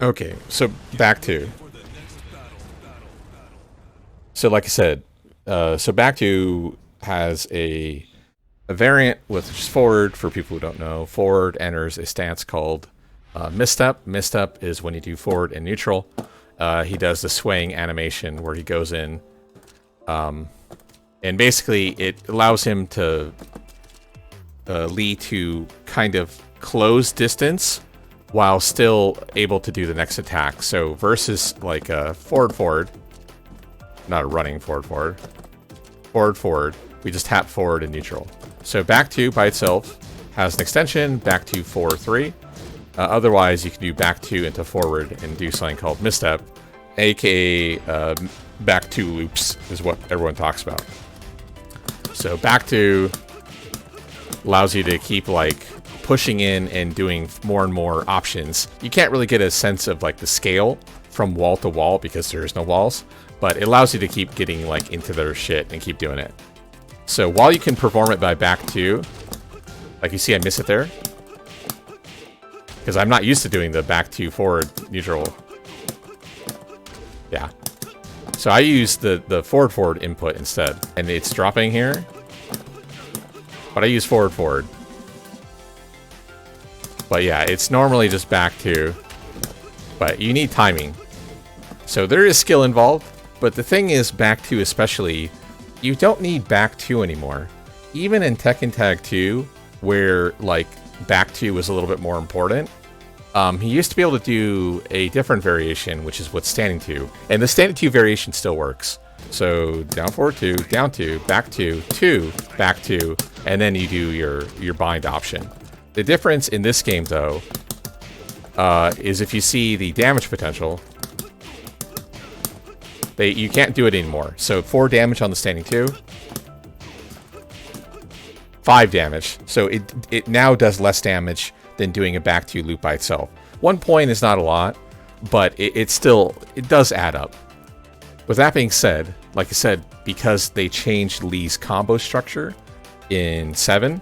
Okay, so back to. So like I said, so back to has a variant with just forward. For people who don't know, forward enters a stance called misstep. Misstep is when you do forward and neutral. He does the swaying animation where he goes in, and basically it allows him to Lee to kind of close distance while still able to do the next attack. So versus like a forward, not a running forward, we just tap forward and neutral. So back 2 by itself has an extension, back 2 forward 3. Otherwise, you can do back 2 into forward and do something called misstep, aka back 2 loops is what everyone talks about. So back 2 allows you to keep like pushing in and doing more and more options. You can't really get a sense of like the scale from wall to wall because there's no walls, but it allows you to keep getting like into their shit and keep doing it. So while you can perform it by back 2, like you see I miss it there, because I'm not used to doing the back 2 forward neutral. Yeah. So I use the forward input instead, and it's dropping here, but I use forward. But yeah, it's normally just back 2, but you need timing. So there is skill involved, but the thing is back 2 especially, you don't need back 2 anymore. Even in Tekken Tag 2, where like back 2 was a little bit more important, he used to be able to do a different variation, which is what's standing 2. And the standing 2 variation still works. So down forward 2, down 2, back 2, 2, back 2, and then you do your bind option. The difference in this game, though, is if you see the damage potential, you can't do it anymore. So 4 damage on the standing 2, 5 damage. So it now does less damage than doing a back 2 loop by itself. 1 point is not a lot, but it does add up. With that being said, like I said, because they changed Lee's combo structure in 7,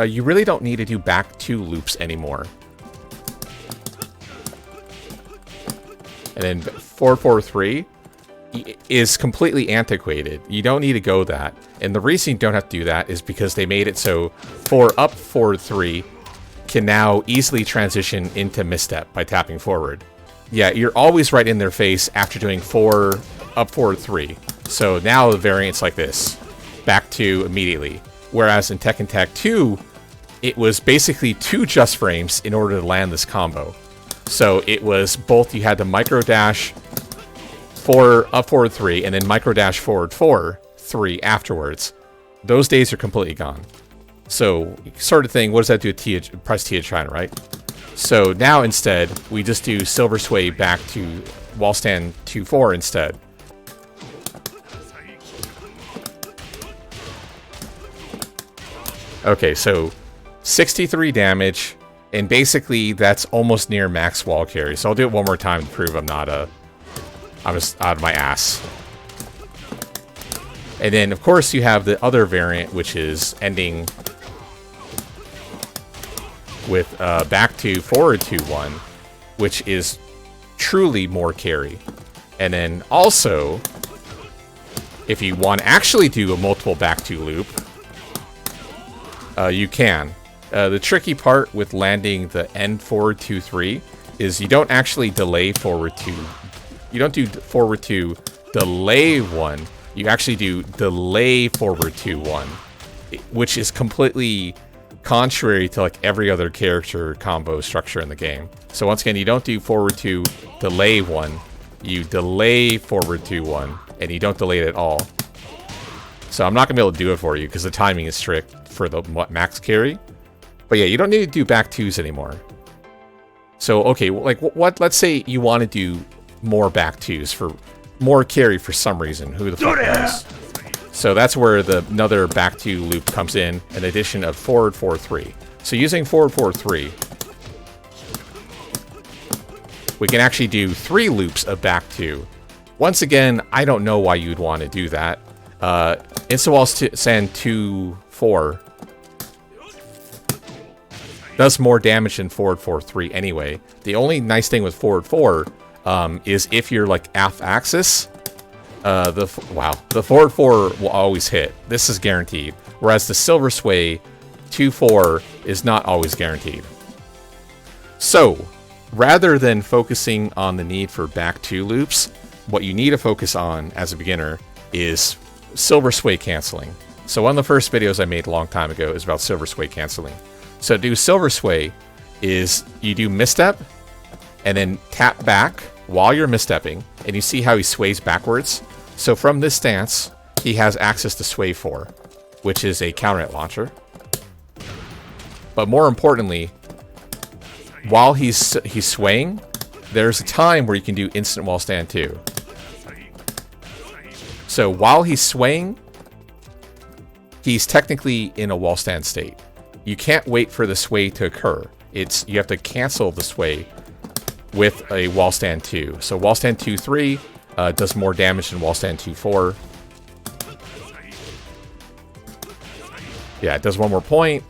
you really don't need to do back 2 loops anymore. And then forward 3 is completely antiquated. You don't need to go that. And the reason you don't have to do that is because they made it so forward 3 can now easily transition into misstep by tapping forward. Yeah, you're always right in their face after doing forward 3. So now the variant's like this. Back 2 immediately. Whereas in Tekken Tag 2, it was basically 2 just frames in order to land this combo. So it was both, you had to micro dash forward 3 and then micro dash forward 3 afterwards. Those days are completely gone. So sort of thing, what does that do to press T to China, right? So now instead, we just do silver sway back to wall stand 2-4 instead. Okay, so 63 damage, and basically that's almost near max wall carry. So I'll do it one more time to prove I'm just out of my ass. And then of course you have the other variant, which is ending with back 2 forward 2-1, which is truly more carry. And then also, if you want to actually do a multiple back 2 loop, you can. The tricky part with landing the end forward 2-3 is you don't actually delay forward 2. You don't do forward 2 delay 1. You actually do delay forward 2-1, which is completely contrary to like every other character combo structure in the game. So once again, you don't do forward 2 delay 1. You delay forward 2-1, and you don't delay it at all. So I'm not gonna be able to do it for you because the timing is strict for the max carry. But yeah, you don't need to do back 2s anymore. So okay, like what? Let's say you want to do more back 2s for more carry for some reason. Who the fuck knows? So that's where another back 2 loop comes in, an addition of forward 4-3. So using forward 4-3, we can actually do 3 loops of back 2. Once again, I don't know why you'd want to do that. Insta wall sand 2-4. does more damage than forward 4-3 anyway. The only nice thing with forward 4 is if you're like off axis, the forward 4 will always hit. This is guaranteed. Whereas the silver sway 2-4 is not always guaranteed. So, rather than focusing on the need for back 2 loops, what you need to focus on as a beginner is silver sway canceling. So one of the first videos I made a long time ago is about silver sway canceling. So to do silver sway is you do misstep and then tap back while you're misstepping, and you see how he sways backwards. So from this stance, he has access to sway 4, which is a counter hit launcher. But more importantly, while he's swaying, there's a time where you can do instant wall stand too. So while he's swaying, he's technically in a wall stand state. You can't wait for the sway to occur. You have to cancel the sway with a wall stand 2. So wall stand 2-3 does more damage than wall stand 2-4. Yeah, it does one more point.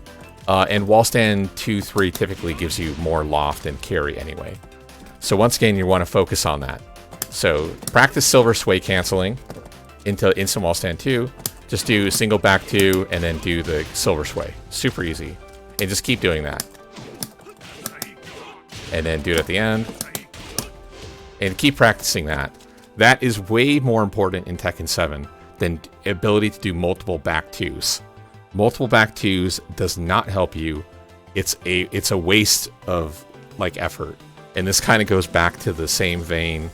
And wall stand 2-3 typically gives you more loft and carry anyway. So once again, you want to focus on that. So practice silver sway canceling into instant wall stand 2. Just do single back 2 and then do the silver sway. Super easy. And just keep doing that. And then do it at the end. And keep practicing that. That is way more important in Tekken 7 than ability to do multiple back 2s. Multiple back 2s does not help you. It's a waste of like effort. And this kind of goes back to the same vein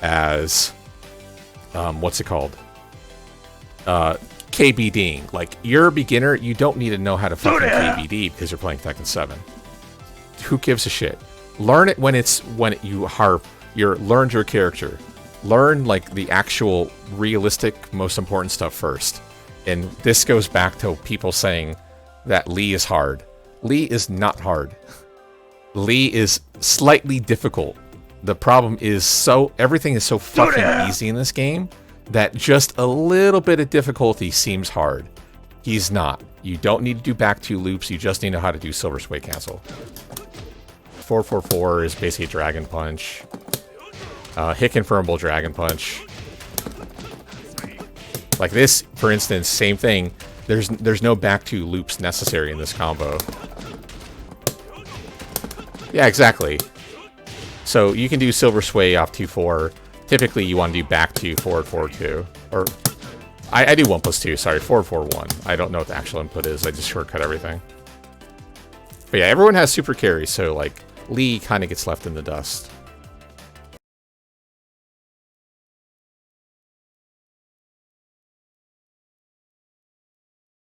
as what's it called? KBDing. Like, you're a beginner, you don't need to know how to fucking KBD because you're playing Tekken 7. Who gives a shit? Learn it when you're learned your character. Learn like the actual realistic, most important stuff first. And this goes back to people saying that Lee is hard. Lee is not hard. Lee is slightly difficult. The problem is everything is so fucking easy in this game that just a little bit of difficulty seems hard. He's not. You don't need to do back 2 loops. You just need to know how to do silver sway cancel. 4-4-4 is basically a dragon punch. Hit confirmable dragon punch. Like this, for instance, same thing. There's no back 2 loops necessary in this combo. Yeah, exactly. So you can do silver sway off 2-4. Typically, you want to do back 2, forward 4-2. Or I do 1+2. Sorry, 4-4-1. I don't know what the actual input is. I just shortcut everything. But yeah, everyone has super carry, so like Lee kind of gets left in the dust.